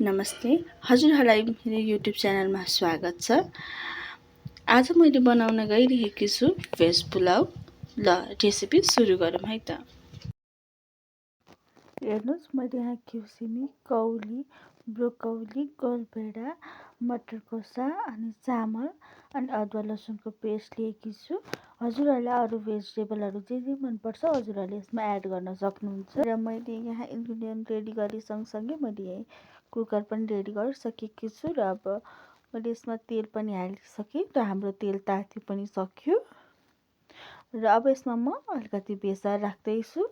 नमस्ते, हजुरहरूलाई मेरो युट्युब च्यानलमा स्वागत छ। आज मैले बनाउन गइरहेकी छु भेज पुलाउ। ल रेसिपी सुरु गरौँ है त। हेर्नुहोस्, मैले यहाँ खिउसिमी, कौली, ब्रोकौली, गोलभेडा, मटर कोसा अनि चामल अनि अदुवा लसुनको पेस्ट लिएकी छु। हजुरहरूलाई अरू भेजिटेबलहरू जे जे मनपर्छ हजुरहरूले यसमा एड गर्न सक्नुहुन्छ। र मैले यहाँ इन्ग्रिडियन्ट रेडी गरे सँगसँगै मैले यही कुकर पनि रेडी गरिसकेकी छु। र अब मैले यसमा तेल पनि हालिसकेँ र हाम्रो तेल ताति पनि सक्यो। र अब यसमा म अलिकति बेसार राख्दैछु।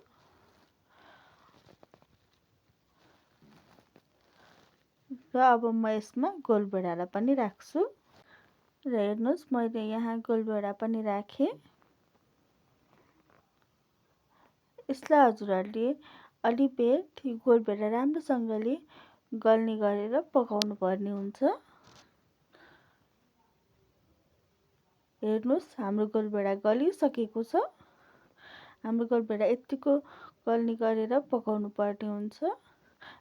र अब म यसमा गोलभेडालाई पनि राख्छु। र हेर्नुहोस्, मैले यहाँ गोलभेडा पनि राखेँ। यसलाई हजुरहरूले अलि बेर गोलभेडा राम्रोसँगले गल्ने गरेर पकाउनु पर्ने हुन्छ। हेर्नुहोस्, हाम्रो गोलभेडा गलिसकेको छ। हाम्रो गोलभेडा यतिको गल्ने गरेर पकाउनु पर्ने हुन्छ।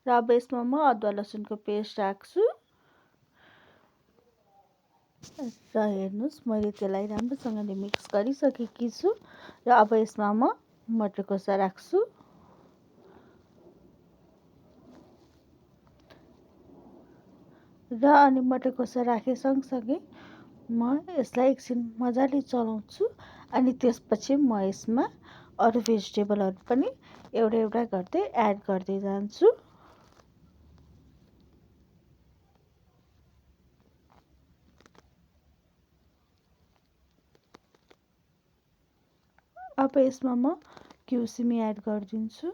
र अब यसमा म अदुवा लसुनको पेस्ट राख्छु। र हेर्नुहोस्, मैले त्यसलाई राम्रोसँगले मिक्स गरिसकेकी छु। र अब यसमा म मटर कोसा राख्छु। र अनि मटर कोसा राखे सँगसँगै म यसलाई एकछिन मजाले चलाउँछु। अनि त्यसपछि म यसमा अरू भेजिटेबलहरू पनि एउटा एउटा गर्दै एड गर्दै जान्छु। अब यसमा म क्युसिमी एड गरिदिन्छु।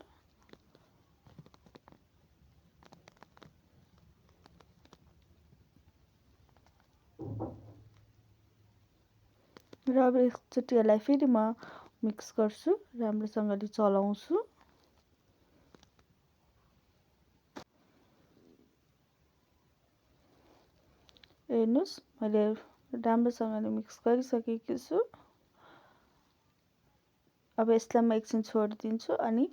र अब एकचोटि यसलाई फेरि म मिक्स गर्छु, राम्रोसँगले चलाउँछु। हेर्नुहोस्, मैले राम्रोसँगले मिक्स गरिसकेकी छु। अब यसलाई म एकछिन छोडिदिन्छु अनि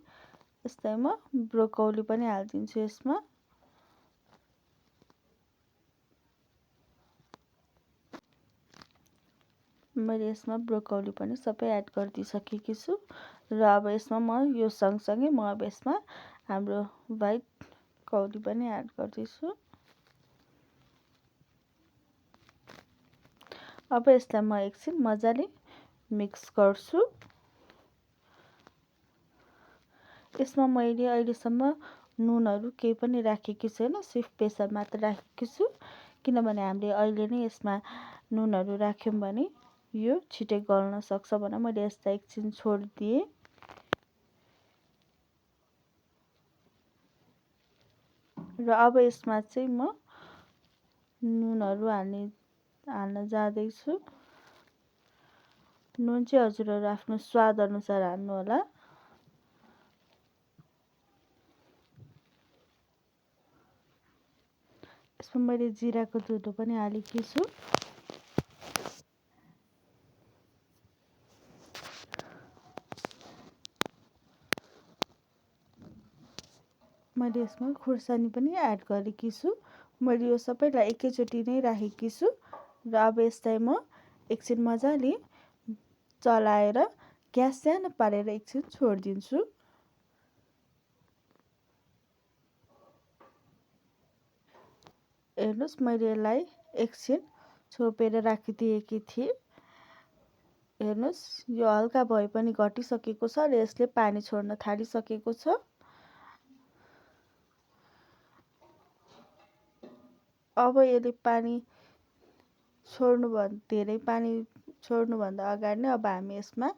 यसलाई म ब्रोकौली पनि हालिदिन्छु यसमा। मैले यसमा ब्रोकौली पनि सबै एड गरिदिइसकेकी छु। र अब यसमा म यो सँगसँगै म अब यसमा हाम्रो व्हाइट कौली पनि एड गर्दैछु। अब यसलाई म एकछिन मजाले मिक्स गर्छु। यसमा मैले अहिलेसम्म नुनहरू केही पनि राखेकी छैन, सिर्फ बेसार मात्र राखेकी छु। किनभने हामीले अहिले नै यसमा नुनहरू राख्यौँ भने यो छिटै गल्न सक्छ भनेर मैले यसलाई एकछिन छोडिदिएँ। र अब यसमा चाहिँ म नुनहरू हाल्न जाँदैछु। नुन चाहिँ हजुरहरू आफ्नो स्वाद अनुसार हाल्नु होला। यसमा मैले जिराको धुलो पनि हालेकी छु। मैले यसमा खुर्सानी पनि एड गरेकी छु। मैले यो सबैलाई एकैचोटि नै राखेकी छु। र अब यसलाई म एकछिन मजाले चलाएर ग्यास सानो पारेर एकछिन छोडिदिन्छु। हेर्नुहोस्, मैले यसलाई एकछिन छोपेर राखिदिएकी थिएँ। हेर्नुहोस्, यो हल्का भए पनि घटिसकेको छ र यसले पानी छोड्न थालिसकेको छ। अब यसले पानी धेरै पानी छोड्नुभन्दा अगाडि नै अब हामी यसमा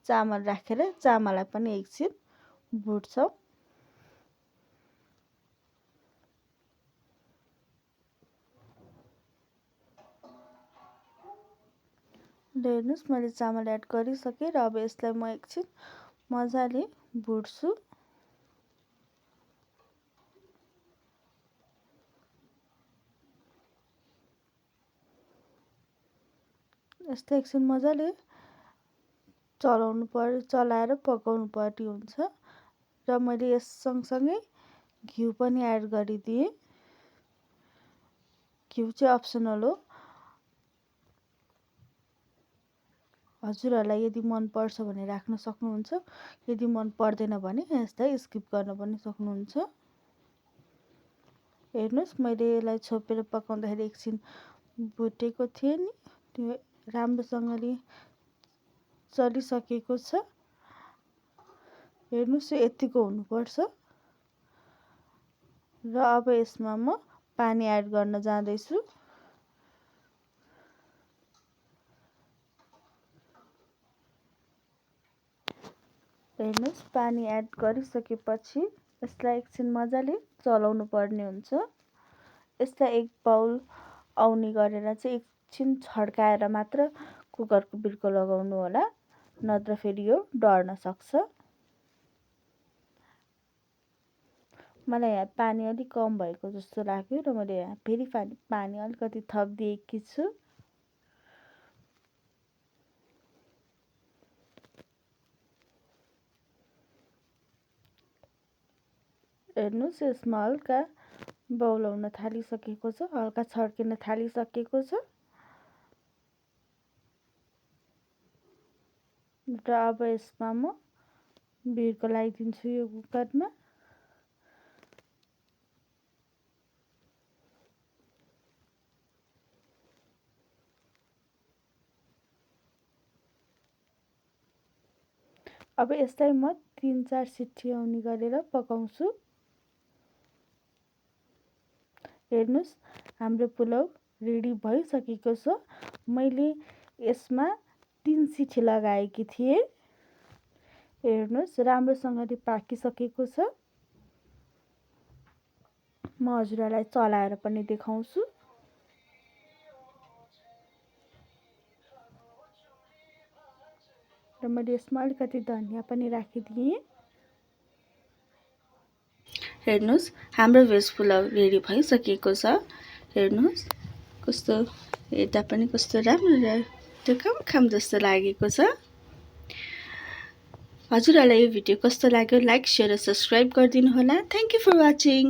चामल राखेर चामललाई पनि एकछिन भुट्छौँ। हेर्नुहोस्, मैले चामल एड गरिसकेँ र अब यसलाई म एकछिन मजाले भुट्छु। यसलाई एकछिन मजाले चलाएर पकाउनु पर्ने हुन्छ। र मैले यस सँगसँगै घिउ पनि एड गरिदिएँ। घिउ चाहिँ अप्सनल हो। हजुरहरूलाई यदि मन पर्छ भने राख्न सक्नुहुन्छ, यदि मन पर्दैन भने यसलाई स्किप गर्न पनि सक्नुहुन्छ। हेर्नुहोस्, मैले यसलाई छोपेर पकाउँदाखेरि एकछिन भुटेको थिएँ नि, त्यो राम्रोसँगले चलिसकेको छ। हेर्नुहोस्, यो यतिको हुनुपर्छ। र अब यसमा म पानी एड गर्न जाँदैछु। हेर्नुहोस्, पानी एड गरिसकेपछि यसलाई एकछिन मजाले चलाउनु पर्ने हुन्छ। यसलाई 1 बाउल आउने गरेर चाहिँ एकछिन छड्काएर मात्र कुकरको बिर्को लगाउनु होला, नत्र फेरि यो डढ्न सक्छ। मलाई यहाँ पानी अलिक कम भएको जस्तो लाग्यो र मैले यहाँ फेरि पानी अलिकति थपिदिएकी छु। हेर्नुहोस्, यसमा हल्का बौलाउन थालिसकेको छ, हल्का छड्किन थालिसकेको छ। र अब यसमा म बिर्को लगाइदिन्छु यो कुकरमा। अब यसलाई म 3-4 सिटी आउने गरेर पकाउँछु। हेर्नुहोस्, हाम्रो पुलाउ रेडी भइसकेको छ। मैले यसमा 3 सिटी लगाएकी थिएँ। हेर्नुहोस्, राम्रोसँगले पाकिसकेको छ। म हजुरहरूलाई चलाएर पनि देखाउँछु। र मैले यसमा अलिकति धनिया पनि राखिदिएँ। हेर्नुहोस्, हाम्रो भेज पुलाउ रेडी भइसकेको छ। हेर्नुहोस्, कस्तो हेर्दा पनि कस्तो राम्रो त्यो खाम जस्तो लागेको छ। हजुरहरूलाई यो भिडियो कस्तो लाग्यो लाइक, शेयर र सब्स्क्राइब गरिदिनु होला। Thank you for watching.